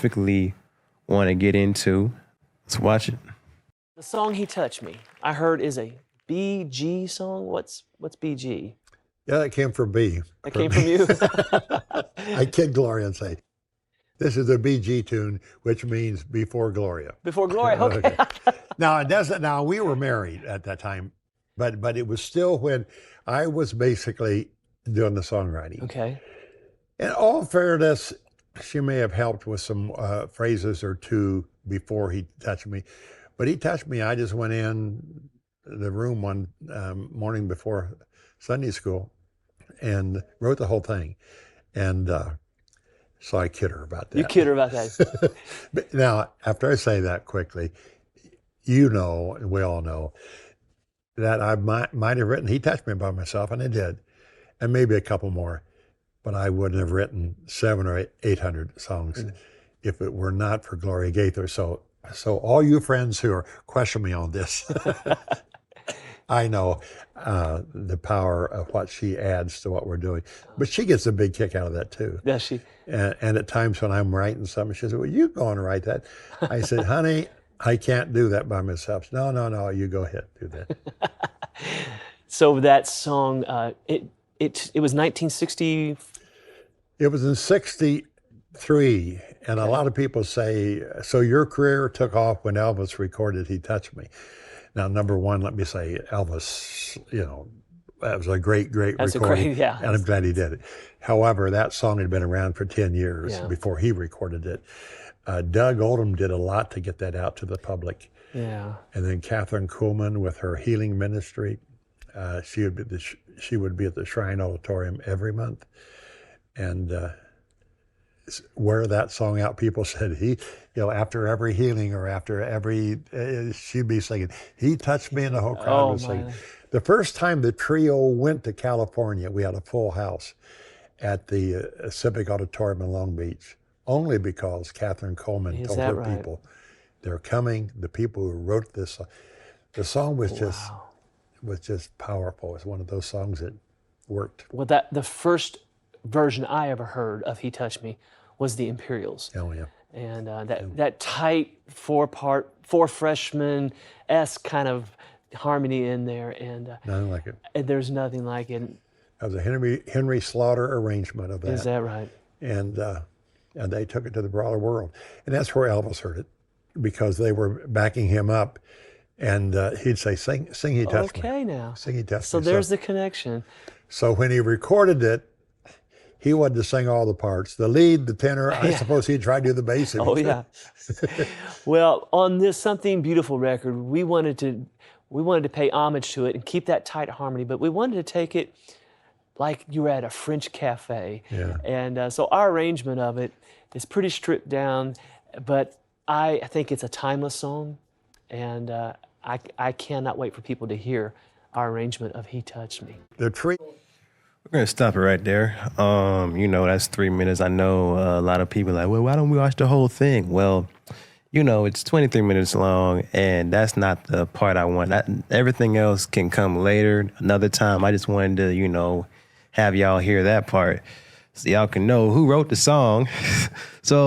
specifically want to get into. Let's watch it. The song "He Touched Me," I heard, is a BG song. What's BG? Yeah, that came from B. That came from you? I kid Gloria and say, this is a BG tune, which means before Gloria. Before Gloria, okay. Now, it doesn't. Now, we were married at that time, but it was still when I was basically doing the songwriting. Okay. In all fairness, she may have helped with some phrases or two before he touched me. But he touched me. I just went in the room one morning before Sunday school and wrote the whole thing. And so I kid her about that. You kid her about that. But now, after I say that quickly, you know, and we all know, that I might have written He Touched Me by myself, and I did, and maybe a couple more. But I wouldn't have written 700 or 800 songs if it were not for Gloria Gaither. So all you friends who are questioning me on this, I know the power of what she adds to what we're doing. But she gets a big kick out of that too. Does she? And at times when I'm writing something, she says, well, you go and write that. I said, honey, I can't do that by myself. No, you go ahead, do that. So that song, it was 1960. It was in 63, and a lot of people say, so your career took off when Elvis recorded He Touched Me. Now, number one, let me say, Elvis, that was a great recording, Yeah. and I'm glad he did it. However, that song had been around for 10 years before he recorded it. Doug Oldham did a lot to get that out to the public. Yeah. And then Catherine Kuhlman with her healing ministry, she would be at the Shrine Auditorium every month. And wear that song out. People said after every healing or after every, she'd be singing, He Touched Me, and the whole crowd was singing. The first time the trio went to California, we had a full house at the Civic Auditorium in Long Beach, only because Catherine Coleman told her people, they're coming, the people who wrote this song. The song was just powerful. It's one of those songs that worked. Well, the first version I ever heard of He Touched Me was the Imperials. Oh, yeah. And that tight four freshman-esque kind of harmony in there. And nothing like it. And there's nothing like it. That was a Henry Slaughter arrangement of that. Is that right? And they took it to the broader world. And that's where Elvis heard it, because they were backing him up. And he'd say, sing He Touched Me. Okay, now. Sing He Touched Me. So there's the connection. So when he recorded it, he wanted to sing all the parts. The lead, the tenor, I suppose he'd try to do the bass. Oh, yeah. Well, on this Something Beautiful record, we wanted to pay homage to it and keep that tight harmony, but we wanted to take it like you were at a French cafe. Yeah. And so our arrangement of it is pretty stripped down, but I think it's a timeless song, and I cannot wait for people to hear our arrangement of He Touched Me. The tree. We're going to stop it right there. That's 3 minutes. I know a lot of people are like, well, why don't we watch the whole thing? Well, it's 23 minutes long, and that's not the part I want. Everything else can come later, another time. I just wanted to, have y'all hear that part so y'all can know who wrote the song. So